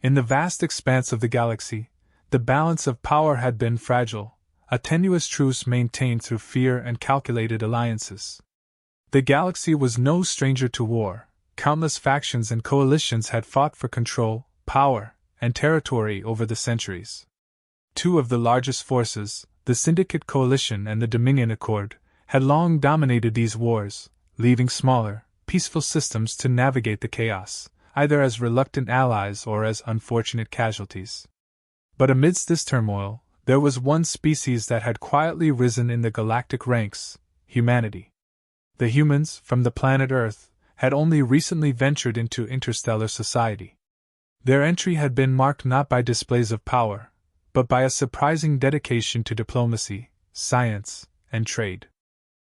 In the vast expanse of the galaxy, the balance of power had been fragile, a tenuous truce maintained through fear and calculated alliances. The galaxy was no stranger to war. Countless factions and coalitions had fought for control, power, and territory over the centuries. Two of the largest forces, the Syndicate Coalition and the Dominion Accord, had long dominated these wars, leaving smaller, peaceful systems to navigate the chaos, either as reluctant allies or as unfortunate casualties. But amidst this turmoil, there was one species that had quietly risen in the galactic ranks: humanity. The humans, from the planet Earth, had only recently ventured into interstellar society. Their entry had been marked not by displays of power, but by a surprising dedication to diplomacy, science, and trade.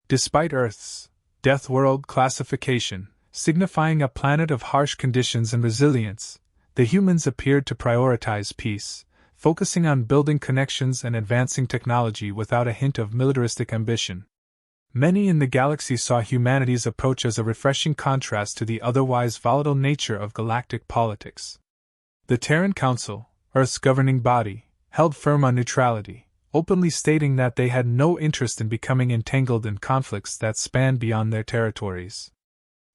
Despite Earth's Death World classification, signifying a planet of harsh conditions and resilience, the humans appeared to prioritize peace, focusing on building connections and advancing technology without a hint of militaristic ambition. Many in the galaxy saw humanity's approach as a refreshing contrast to the otherwise volatile nature of galactic politics. The Terran Council, Earth's governing body, held firm on neutrality, openly stating that they had no interest in becoming entangled in conflicts that spanned beyond their territories.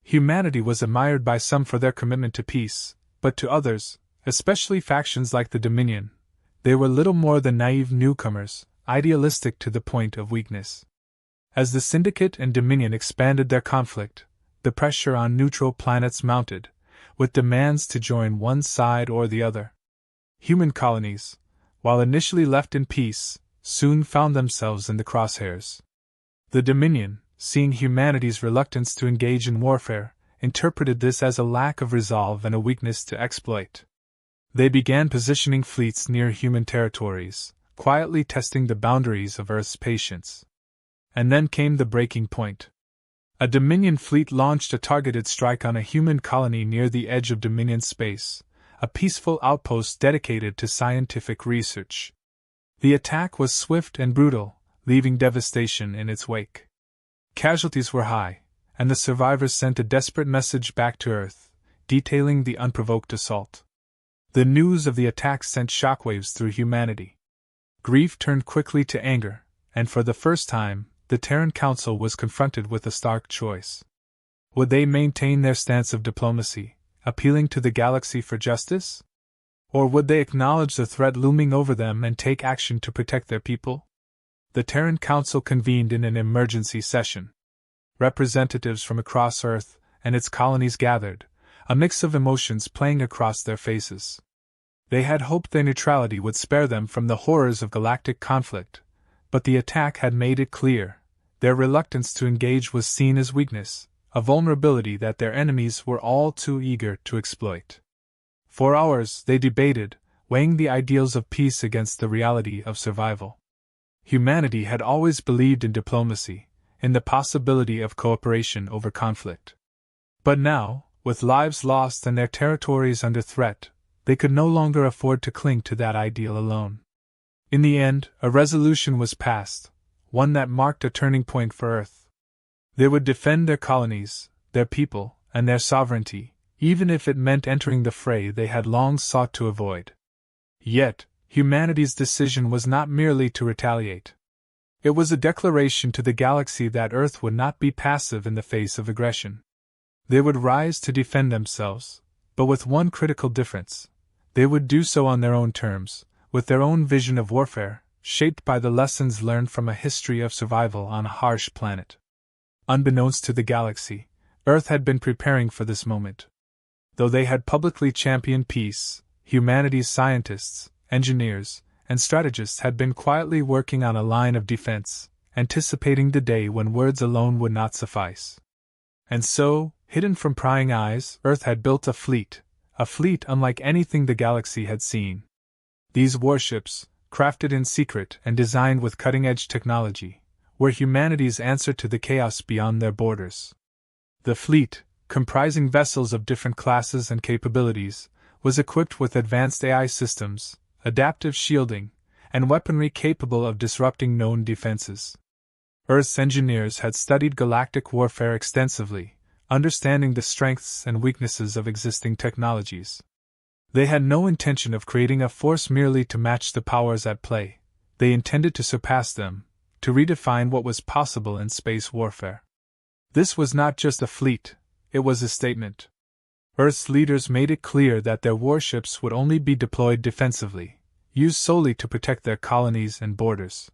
Humanity was admired by some for their commitment to peace, but to others, especially factions like the Dominion, they were little more than naive newcomers, idealistic to the point of weakness. As the Syndicate and Dominion expanded their conflict, the pressure on neutral planets mounted, with demands to join one side or the other. Human colonies, while initially left in peace, soon found themselves in the crosshairs. The Dominion, seeing humanity's reluctance to engage in warfare, interpreted this as a lack of resolve and a weakness to exploit. They began positioning fleets near human territories, quietly testing the boundaries of Earth's patience. And then came the breaking point. A Dominion fleet launched a targeted strike on a human colony near the edge of Dominion space, a peaceful outpost dedicated to scientific research. The attack was swift and brutal, leaving devastation in its wake. Casualties were high, and the survivors sent a desperate message back to Earth, detailing the unprovoked assault. The news of the attack sent shockwaves through humanity. Grief turned quickly to anger, and for the first time, the Terran Council was confronted with a stark choice. Would they maintain their stance of diplomacy, appealing to the galaxy for justice? Or would they acknowledge the threat looming over them and take action to protect their people? The Terran Council convened in an emergency session. Representatives from across Earth and its colonies gathered, a mix of emotions playing across their faces. They had hoped their neutrality would spare them from the horrors of galactic conflict, but the attack had made it clear: their reluctance to engage was seen as weakness, a vulnerability that their enemies were all too eager to exploit. For hours they debated, weighing the ideals of peace against the reality of survival. Humanity had always believed in diplomacy, in the possibility of cooperation over conflict. But now, with lives lost and their territories under threat, they could no longer afford to cling to that ideal alone. In the end, a resolution was passed, one that marked a turning point for Earth. They would defend their colonies, their people, and their sovereignty, even if it meant entering the fray they had long sought to avoid. Yet, humanity's decision was not merely to retaliate. It was a declaration to the galaxy that Earth would not be passive in the face of aggression. They would rise to defend themselves, but with one critical difference: they would do so on their own terms, with their own vision of warfare, shaped by the lessons learned from a history of survival on a harsh planet. Unbeknownst to the galaxy, Earth had been preparing for this moment. Though they had publicly championed peace, humanity's scientists, engineers, and strategists had been quietly working on a line of defense, anticipating the day when words alone would not suffice. And so, hidden from prying eyes, Earth had built a fleet unlike anything the galaxy had seen. These warships, crafted in secret and designed with cutting-edge technology, were humanity's answer to the chaos beyond their borders. The fleet, comprising vessels of different classes and capabilities, was equipped with advanced AI systems, adaptive shielding, and weaponry capable of disrupting known defenses. Earth's engineers had studied galactic warfare extensively, understanding the strengths and weaknesses of existing technologies. They had no intention of creating a force merely to match the powers at play. They intended to surpass them, to redefine what was possible in space warfare. This was not just a fleet, it was a statement. Earth's leaders made it clear that their warships would only be deployed defensively, used solely to protect their colonies and borders.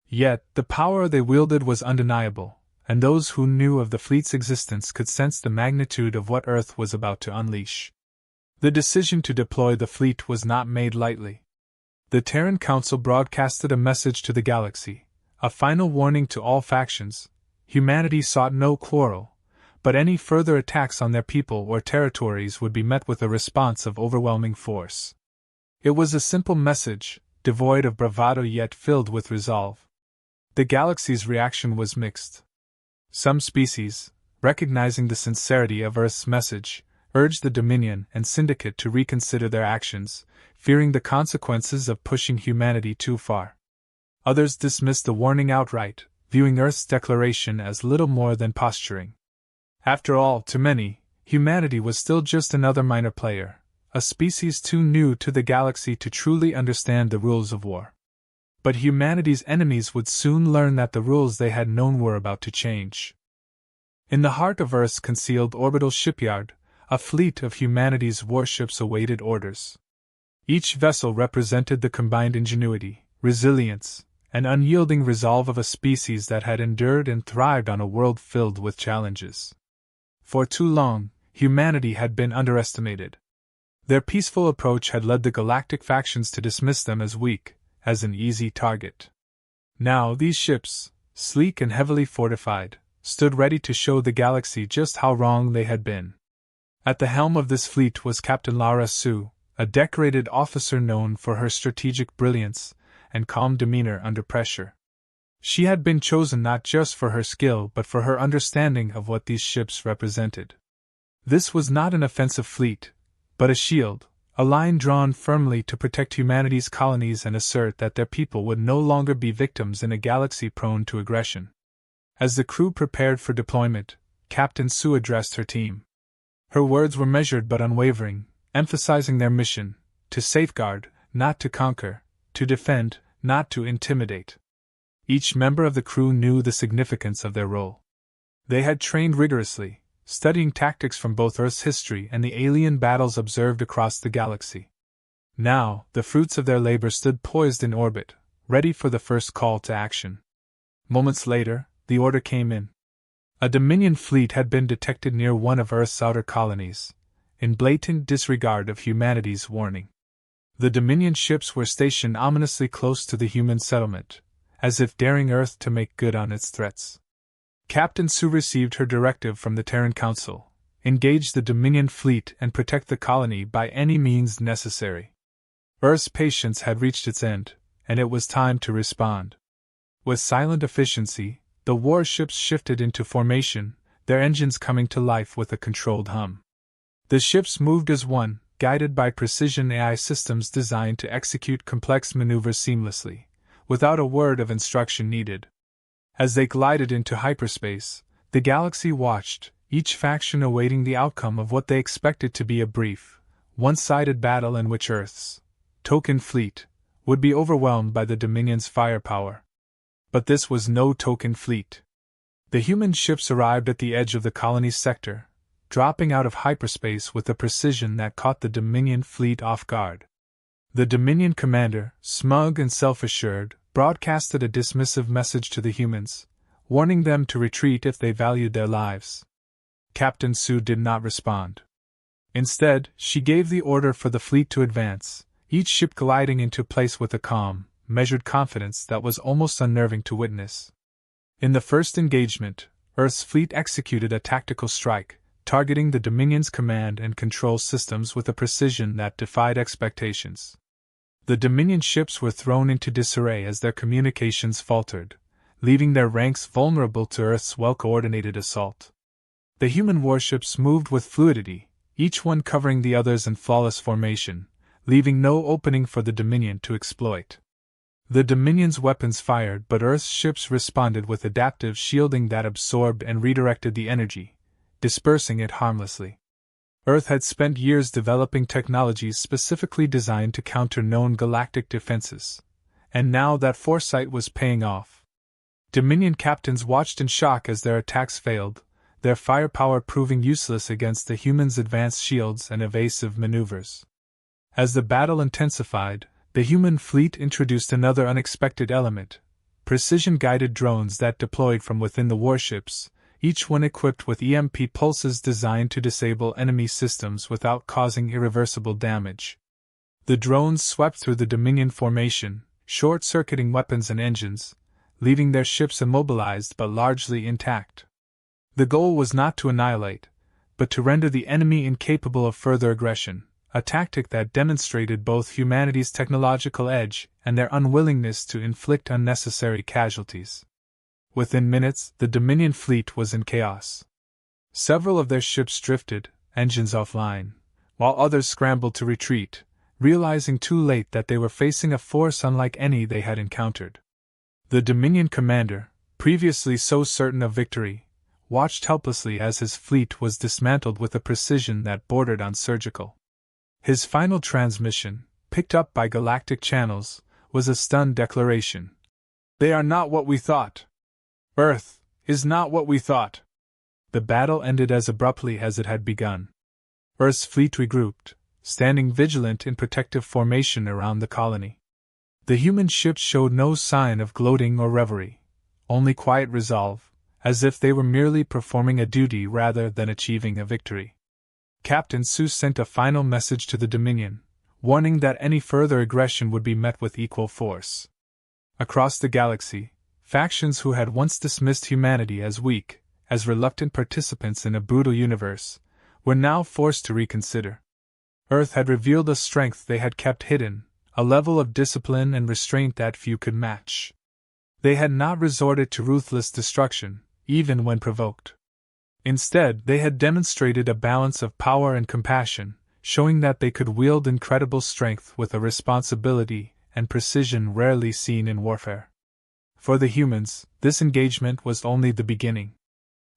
Yet, the power they wielded was undeniable, and those who knew of the fleet's existence could sense the magnitude of what Earth was about to unleash. The decision to deploy the fleet was not made lightly. The Terran Council broadcasted a message to the galaxy, a final warning to all factions. Humanity sought no quarrel, but any further attacks on their people or territories would be met with a response of overwhelming force. It was a simple message, devoid of bravado yet filled with resolve. The galaxy's reaction was mixed. Some species, recognizing the sincerity of Earth's message, urged the Dominion and Syndicate to reconsider their actions, fearing the consequences of pushing humanity too far. Others dismissed the warning outright, viewing Earth's declaration as little more than posturing. After all, to many, humanity was still just another minor player, a species too new to the galaxy to truly understand the rules of war. But humanity's enemies would soon learn that the rules they had known were about to change. In the heart of Earth's concealed orbital shipyard, a fleet of humanity's warships awaited orders. Each vessel represented the combined ingenuity, resilience, and unyielding resolve of a species that had endured and thrived on a world filled with challenges. For too long, humanity had been underestimated. Their peaceful approach had led the galactic factions to dismiss them as weak, as an easy target. Now these ships, sleek and heavily fortified, stood ready to show the galaxy just how wrong they had been. At the helm of this fleet was Captain Lara Sue, a decorated officer known for her strategic brilliance and calm demeanor under pressure. She had been chosen not just for her skill but for her understanding of what these ships represented. This was not an offensive fleet, but a shield, a line drawn firmly to protect humanity's colonies and assert that their people would no longer be victims in a galaxy prone to aggression. As the crew prepared for deployment, Captain Sue addressed her team. Her words were measured but unwavering, emphasizing their mission: to safeguard, not to conquer, to defend, not to intimidate. Each member of the crew knew the significance of their role. They had trained rigorously, studying tactics from both Earth's history and the alien battles observed across the galaxy. Now, the fruits of their labor stood poised in orbit, ready for the first call to action. Moments later, the order came in. A Dominion fleet had been detected near one of Earth's outer colonies, in blatant disregard of humanity's warning. The Dominion ships were stationed ominously close to the human settlement, as if daring Earth to make good on its threats. Captain Sue received her directive from the Terran Council: engage the Dominion fleet and protect the colony by any means necessary. Earth's patience had reached its end, and it was time to respond. With silent efficiency, the warships shifted into formation, their engines coming to life with a controlled hum. The ships moved as one, guided by precision AI systems designed to execute complex maneuvers seamlessly, without a word of instruction needed. As they glided into hyperspace, the galaxy watched, each faction awaiting the outcome of what they expected to be a brief, one-sided battle in which Earth's token fleet would be overwhelmed by the Dominion's firepower. But this was no token fleet. The human ships arrived at the edge of the colony's sector, dropping out of hyperspace with a precision that caught the Dominion fleet off guard. The Dominion commander, smug and self-assured, broadcasted a dismissive message to the humans, warning them to retreat if they valued their lives. Captain Sue did not respond. Instead, she gave the order for the fleet to advance, each ship gliding into place with a calm, measured confidence that was almost unnerving to witness. In the first engagement, Earth's fleet executed a tactical strike, targeting the Dominion's command and control systems with a precision that defied expectations. The Dominion ships were thrown into disarray as their communications faltered, leaving their ranks vulnerable to Earth's well-coordinated assault. The human warships moved with fluidity, each one covering the others in flawless formation, leaving no opening for the Dominion to exploit. The Dominion's weapons fired, but Earth's ships responded with adaptive shielding that absorbed and redirected the energy, dispersing it harmlessly. Earth had spent years developing technologies specifically designed to counter known galactic defenses, and now that foresight was paying off. Dominion captains watched in shock as their attacks failed, their firepower proving useless against the humans' advanced shields and evasive maneuvers. As the battle intensified, the human fleet introduced another unexpected element: precision-guided drones that deployed from within the warships, each one equipped with EMP pulses designed to disable enemy systems without causing irreversible damage. The drones swept through the Dominion formation, short-circuiting weapons and engines, leaving their ships immobilized but largely intact. The goal was not to annihilate, but to render the enemy incapable of further aggression, a tactic that demonstrated both humanity's technological edge and their unwillingness to inflict unnecessary casualties. Within minutes, the Dominion fleet was in chaos. Several of their ships drifted, engines offline, while others scrambled to retreat, realizing too late that they were facing a force unlike any they had encountered. The Dominion commander, previously so certain of victory, watched helplessly as his fleet was dismantled with a precision that bordered on surgical. His final transmission, picked up by Galactic channels, was a stunned declaration. "They are not what we thought. Earth is not what we thought." The battle ended as abruptly as it had begun. Earth's fleet regrouped, standing vigilant in protective formation around the colony. The human ships showed no sign of gloating or reverie, only quiet resolve, as if they were merely performing a duty rather than achieving a victory. Captain Seuss sent a final message to the Dominion, warning that any further aggression would be met with equal force. Across the galaxy, factions who had once dismissed humanity as weak, as reluctant participants in a brutal universe, were now forced to reconsider. Earth had revealed a strength they had kept hidden, a level of discipline and restraint that few could match. They had not resorted to ruthless destruction, even when provoked. Instead, they had demonstrated a balance of power and compassion, showing that they could wield incredible strength with a responsibility and precision rarely seen in warfare. For the humans, this engagement was only the beginning.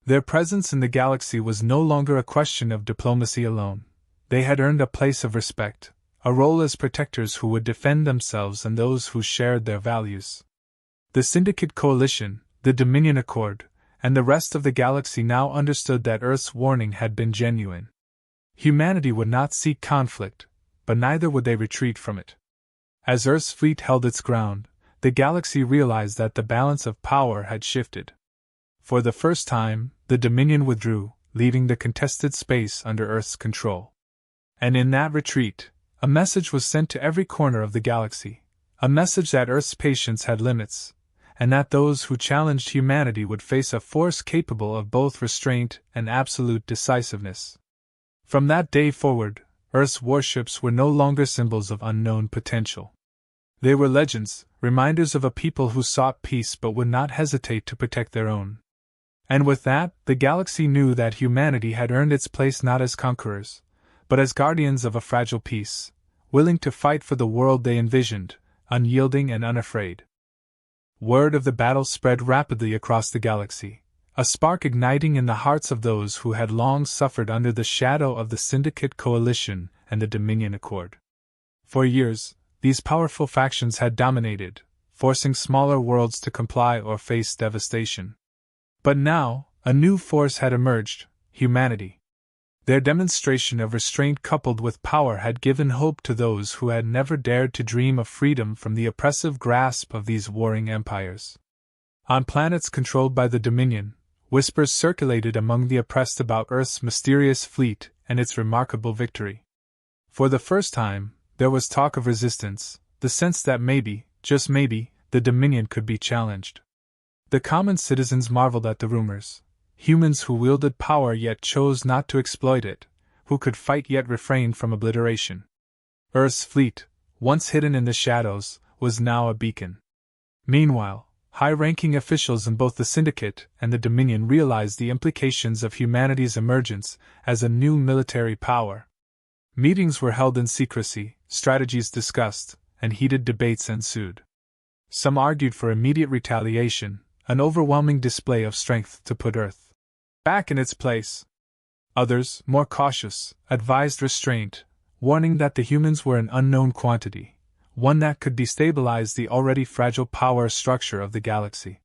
Their presence in the galaxy was no longer a question of diplomacy alone. They had earned a place of respect, a role as protectors who would defend themselves and those who shared their values. The Syndicate Coalition, the Dominion Accord, and the rest of the galaxy now understood that Earth's warning had been genuine. Humanity would not seek conflict, but neither would they retreat from it. As Earth's fleet held its ground, the galaxy realized that the balance of power had shifted. For the first time, the Dominion withdrew, leaving the contested space under Earth's control. And in that retreat, a message was sent to every corner of the galaxy, a message that Earth's patience had limits, and that those who challenged humanity would face a force capable of both restraint and absolute decisiveness. From that day forward, Earth's warships were no longer symbols of unknown potential. They were legends, reminders of a people who sought peace but would not hesitate to protect their own. And with that, the galaxy knew that humanity had earned its place not as conquerors, but as guardians of a fragile peace, willing to fight for the world they envisioned, unyielding and unafraid. Word of the battle spread rapidly across the galaxy, a spark igniting in the hearts of those who had long suffered under the shadow of the Syndicate Coalition and the Dominion Accord. For years, these powerful factions had dominated, forcing smaller worlds to comply or face devastation. But now, a new force had emerged: humanity. Their demonstration of restraint coupled with power had given hope to those who had never dared to dream of freedom from the oppressive grasp of these warring empires. On planets controlled by the Dominion, whispers circulated among the oppressed about Earth's mysterious fleet and its remarkable victory. For the first time, there was talk of resistance, the sense that maybe, just maybe, the Dominion could be challenged. The common citizens marveled at the rumors. Humans who wielded power yet chose not to exploit it, who could fight yet refrain from obliteration. Earth's fleet, once hidden in the shadows, was now a beacon. Meanwhile, high-ranking officials in both the Syndicate and the Dominion realized the implications of humanity's emergence as a new military power. Meetings were held in secrecy, strategies discussed, and heated debates ensued. Some argued for immediate retaliation, an overwhelming display of strength to put Earth back in its place. Others, more cautious, advised restraint, warning that the humans were an unknown quantity, one that could destabilize the already fragile power structure of the galaxy.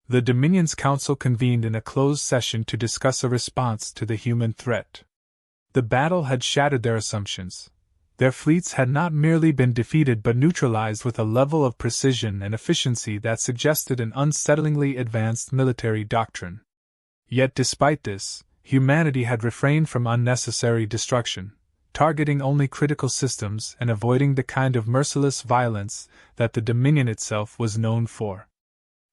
The Dominion's Council convened in a closed session to discuss a response to the human threat. The battle had shattered their assumptions. Their fleets had not merely been defeated but neutralized with a level of precision and efficiency that suggested an unsettlingly advanced military doctrine. Yet despite this, humanity had refrained from unnecessary destruction, targeting only critical systems and avoiding the kind of merciless violence that the Dominion itself was known for.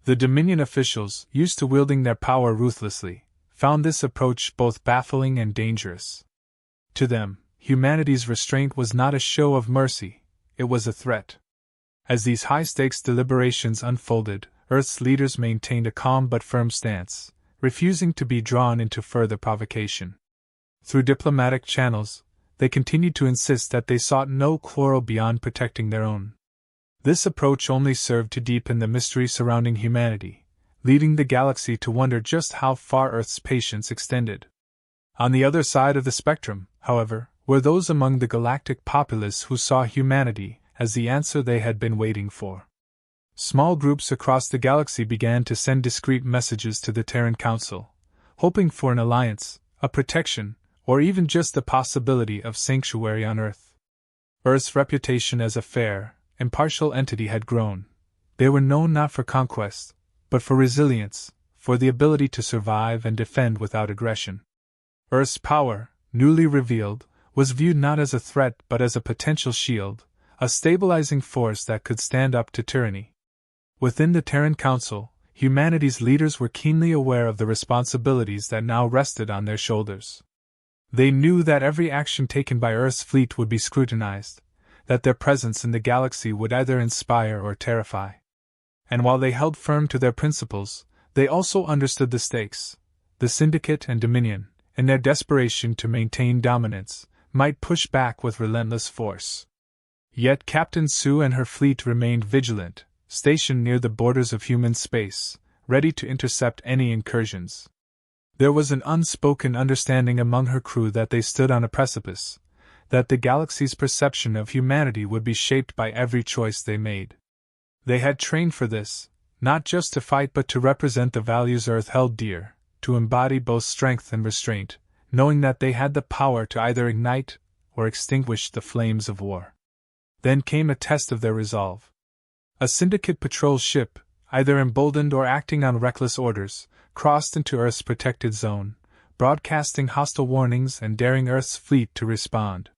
The Dominion officials, used to wielding their power ruthlessly, found this approach both baffling and dangerous. To them, humanity's restraint was not a show of mercy, it was a threat. As these high-stakes deliberations unfolded, Earth's leaders maintained a calm but firm stance, refusing to be drawn into further provocation. Through diplomatic channels, they continued to insist that they sought no quarrel beyond protecting their own. This approach only served to deepen the mystery surrounding humanity, leading the galaxy to wonder just how far Earth's patience extended. On the other side of the spectrum, however, were those among the galactic populace who saw humanity as the answer they had been waiting for. Small groups across the galaxy began to send discreet messages to the Terran Council, hoping for an alliance, a protection, or even just the possibility of sanctuary on Earth. Earth's reputation as a fair, impartial entity had grown. They were known not for conquest, but for resilience, for the ability to survive and defend without aggression. Earth's power, newly revealed, was viewed not as a threat but as a potential shield, a stabilizing force that could stand up to tyranny. Within the Terran Council, humanity's leaders were keenly aware of the responsibilities that now rested on their shoulders. They knew that every action taken by Earth's fleet would be scrutinized, that their presence in the galaxy would either inspire or terrify. And while they held firm to their principles, they also understood the stakes. The Syndicate and Dominion, in their desperation to maintain dominance, might push back with relentless force. Yet Captain Sue and her fleet remained vigilant, stationed near the borders of human space, ready to intercept any incursions. There was an unspoken understanding among her crew that they stood on a precipice, that the galaxy's perception of humanity would be shaped by every choice they made. They had trained for this, not just to fight but to represent the values Earth held dear, to embody both strength and restraint, knowing that they had the power to either ignite or extinguish the flames of war. Then came a test of their resolve. A Syndicate patrol ship, either emboldened or acting on reckless orders, crossed into Earth's protected zone, broadcasting hostile warnings and daring Earth's fleet to respond.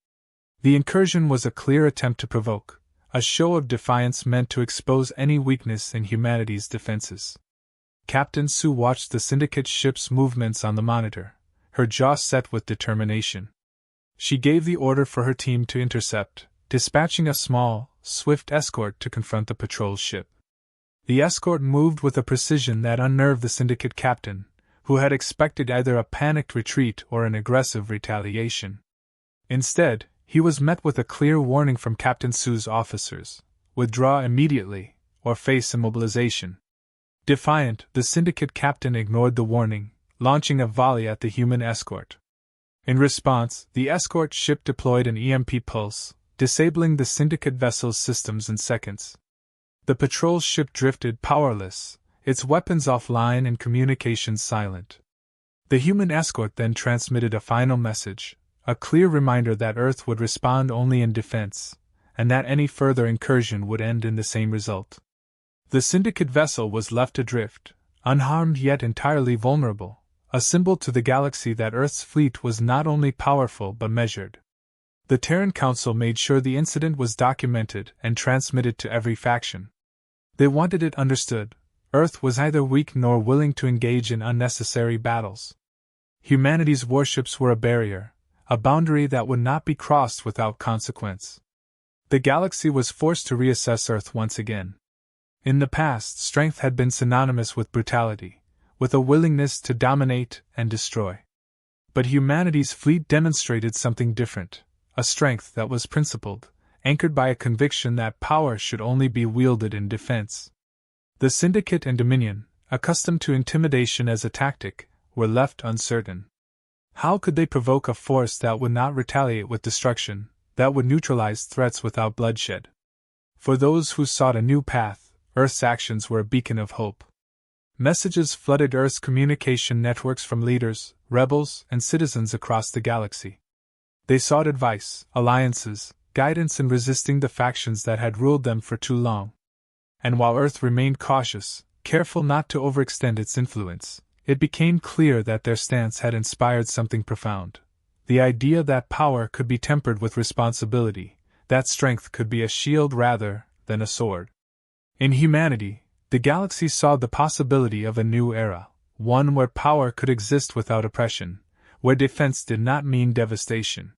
The incursion was a clear attempt to provoke, a show of defiance meant to expose any weakness in humanity's defenses. Captain Sue watched the Syndicate ship's movements on the monitor, her jaw set with determination. She gave the order for her team to intercept, dispatching a small, swift escort to confront the patrol ship. The escort moved with a precision that unnerved the Syndicate captain, who had expected either a panicked retreat or an aggressive retaliation. Instead, he was met with a clear warning from Captain Sue's officers: withdraw immediately, or face immobilization. Defiant, the Syndicate captain ignored the warning, launching a volley at the human escort. In response, the escort ship deployed an EMP pulse, disabling the Syndicate vessel's systems in seconds. The patrol ship drifted powerless, its weapons offline and communications silent. The human escort then transmitted a final message, a clear reminder that Earth would respond only in defense, and that any further incursion would end in the same result. The Syndicate vessel was left adrift, unharmed yet entirely vulnerable, a symbol to the galaxy that Earth's fleet was not only powerful but measured. The Terran Council made sure the incident was documented and transmitted to every faction. They wanted it understood: Earth was neither weak nor willing to engage in unnecessary battles. Humanity's warships were a barrier, a boundary that would not be crossed without consequence. The galaxy was forced to reassess Earth once again. In the past, strength had been synonymous with brutality, with a willingness to dominate and destroy. But humanity's fleet demonstrated something different, a strength that was principled, anchored by a conviction that power should only be wielded in defense. The Syndicate and Dominion, accustomed to intimidation as a tactic, were left uncertain. How could they provoke a force that would not retaliate with destruction, that would neutralize threats without bloodshed? For those who sought a new path, Earth's actions were a beacon of hope. Messages flooded Earth's communication networks from leaders, rebels, and citizens across the galaxy. They sought advice, alliances, guidance in resisting the factions that had ruled them for too long. And while Earth remained cautious, careful not to overextend its influence, it became clear that their stance had inspired something profound. The idea that power could be tempered with responsibility, that strength could be a shield rather than a sword. In humanity, the galaxy saw the possibility of a new era, one where power could exist without oppression, where defense did not mean devastation.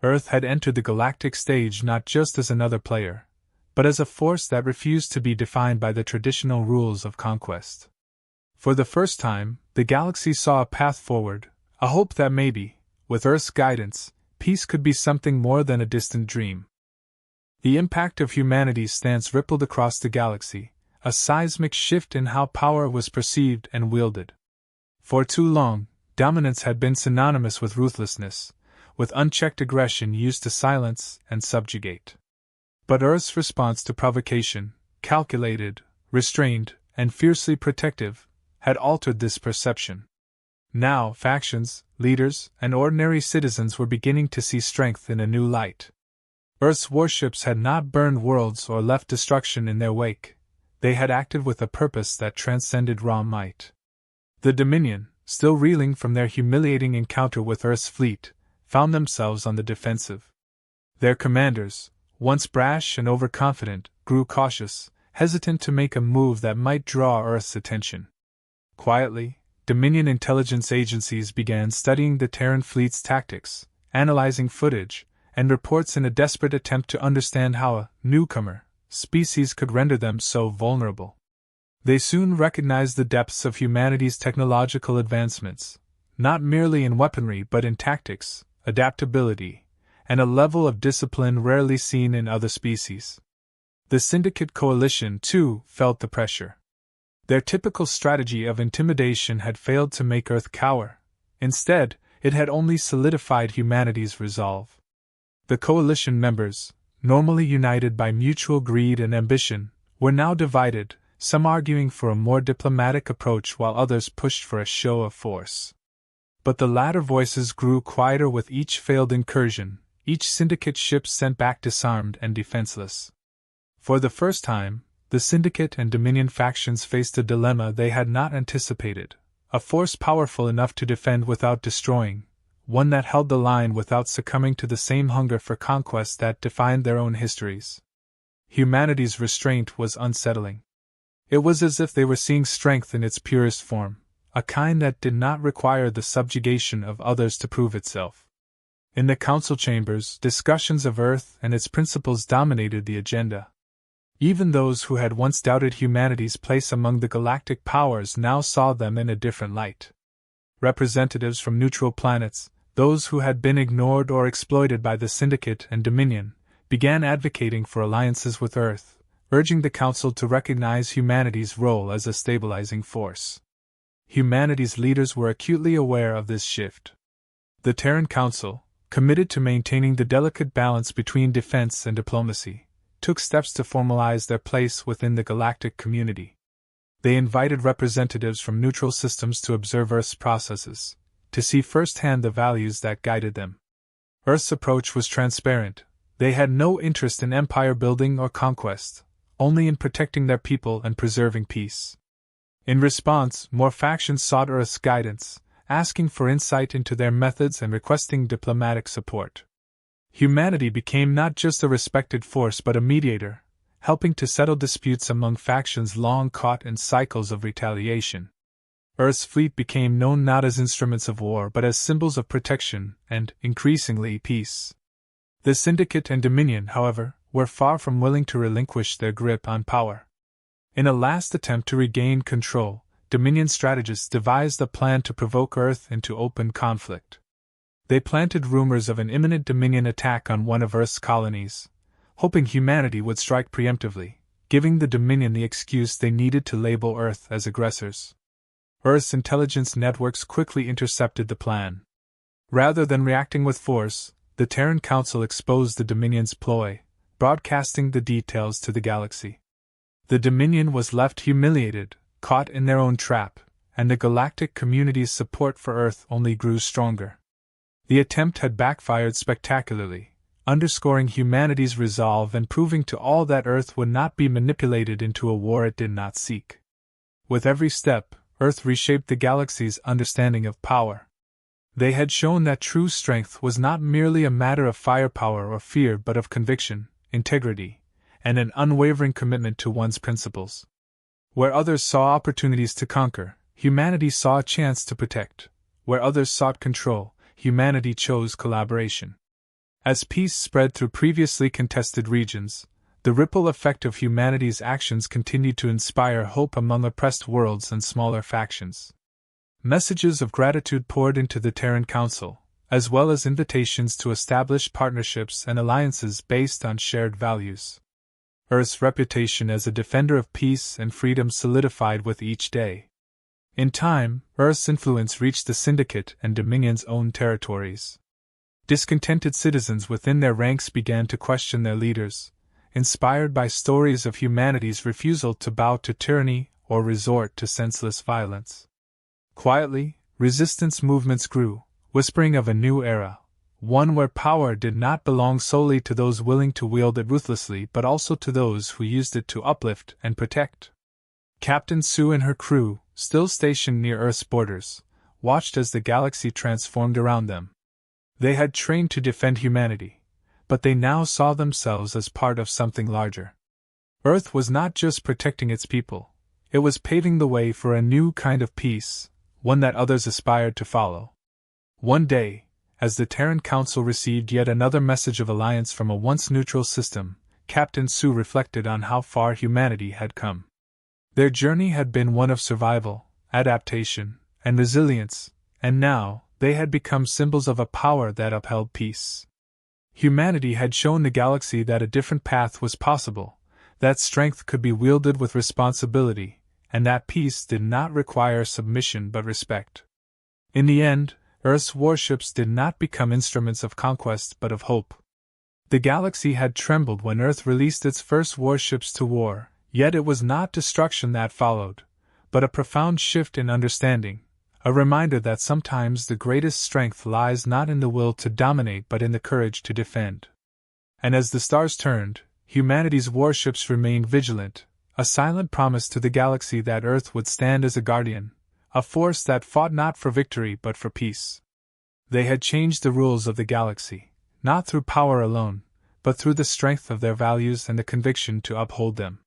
Earth had entered the galactic stage not just as another player, but as a force that refused to be defined by the traditional rules of conquest. For the first time, the galaxy saw a path forward, a hope that maybe, with Earth's guidance, peace could be something more than a distant dream. The impact of humanity's stance rippled across the galaxy, a seismic shift in how power was perceived and wielded. For too long, dominance had been synonymous with ruthlessness, with unchecked aggression used to silence and subjugate. But Earth's response to provocation, calculated, restrained, and fiercely protective, had altered this perception. Now, factions, leaders, and ordinary citizens were beginning to see strength in a new light. Earth's warships had not burned worlds or left destruction in their wake. They had acted with a purpose that transcended raw might. The Dominion, still reeling from their humiliating encounter with Earth's fleet, found themselves on the defensive. Their commanders, once brash and overconfident, grew cautious, hesitant to make a move that might draw Earth's attention. Quietly, Dominion intelligence agencies began studying the Terran fleet's tactics, analyzing footage, and reports in a desperate attempt to understand how a newcomer species could render them so vulnerable. They soon recognized the depths of humanity's technological advancements, not merely in weaponry but in tactics, adaptability, and a level of discipline rarely seen in other species. The Syndicate Coalition, too, felt the pressure. Their typical strategy of intimidation had failed to make Earth cower. Instead, it had only solidified humanity's resolve. The coalition members, normally united by mutual greed and ambition, were now divided, some arguing for a more diplomatic approach while others pushed for a show of force. But the latter voices grew quieter with each failed incursion, each syndicate ship sent back disarmed and defenseless. For the first time, the Syndicate and Dominion factions faced a dilemma they had not anticipated, a force powerful enough to defend without destroying, one that held the line without succumbing to the same hunger for conquest that defined their own histories. Humanity's restraint was unsettling. It was as if they were seeing strength in its purest form, a kind that did not require the subjugation of others to prove itself. In the council chambers, discussions of Earth and its principles dominated the agenda. Even those who had once doubted humanity's place among the galactic powers now saw them in a different light. Representatives from neutral planets, those who had been ignored or exploited by the Syndicate and Dominion, began advocating for alliances with Earth, urging the Council to recognize humanity's role as a stabilizing force. Humanity's leaders were acutely aware of this shift. The Terran Council, committed to maintaining the delicate balance between defense and diplomacy, took steps to formalize their place within the galactic community. They invited representatives from neutral systems to observe Earth's processes, to see firsthand the values that guided them. Earth's approach was transparent. They had no interest in empire building or conquest, only in protecting their people and preserving peace. In response, more factions sought Earth's guidance, asking for insight into their methods and requesting diplomatic support. Humanity became not just a respected force but a mediator, helping to settle disputes among factions long caught in cycles of retaliation. Earth's fleet became known not as instruments of war but as symbols of protection and, increasingly, peace. The Syndicate and Dominion, however, were far from willing to relinquish their grip on power. In a last attempt to regain control, Dominion strategists devised a plan to provoke Earth into open conflict. They planted rumors of an imminent Dominion attack on one of Earth's colonies, hoping humanity would strike preemptively, giving the Dominion the excuse they needed to label Earth as aggressors. Earth's intelligence networks quickly intercepted the plan. Rather than reacting with force, the Terran Council exposed the Dominion's ploy, broadcasting the details to the galaxy. The Dominion was left humiliated, caught in their own trap, and the galactic community's support for Earth only grew stronger. The attempt had backfired spectacularly, underscoring humanity's resolve and proving to all that Earth would not be manipulated into a war it did not seek. With every step, Earth reshaped the galaxy's understanding of power. They had shown that true strength was not merely a matter of firepower or fear but of conviction, integrity, and an unwavering commitment to one's principles. Where others saw opportunities to conquer, humanity saw a chance to protect. Where others sought control, humanity chose collaboration. As peace spread through previously contested regions, the ripple effect of humanity's actions continued to inspire hope among oppressed worlds and smaller factions. Messages of gratitude poured into the Terran Council, as well as invitations to establish partnerships and alliances based on shared values. Earth's reputation as a defender of peace and freedom solidified with each day. In time, Earth's influence reached the Syndicate and Dominion's own territories. Discontented citizens within their ranks began to question their leaders, inspired by stories of humanity's refusal to bow to tyranny or resort to senseless violence. Quietly, resistance movements grew, whispering of a new era, one where power did not belong solely to those willing to wield it ruthlessly but also to those who used it to uplift and protect. Captain Sue and her crew, still stationed near Earth's borders, watched as the galaxy transformed around them. They had trained to defend humanity, but they now saw themselves as part of something larger. Earth was not just protecting its people, it was paving the way for a new kind of peace, one that others aspired to follow. One day, as the Terran Council received yet another message of alliance from a once neutral system, Captain Sue reflected on how far humanity had come. Their journey had been one of survival, adaptation, and resilience, and now, they had become symbols of a power that upheld peace. Humanity had shown the galaxy that a different path was possible, that strength could be wielded with responsibility, and that peace did not require submission but respect. In the end, Earth's warships did not become instruments of conquest but of hope. The galaxy had trembled when Earth released its first warships to war, yet it was not destruction that followed, but a profound shift in understanding, a reminder that sometimes the greatest strength lies not in the will to dominate but in the courage to defend. And as the stars turned, humanity's warships remained vigilant, a silent promise to the galaxy that Earth would stand as a guardian, a force that fought not for victory but for peace. They had changed the rules of the galaxy, not through power alone, but through the strength of their values and the conviction to uphold them.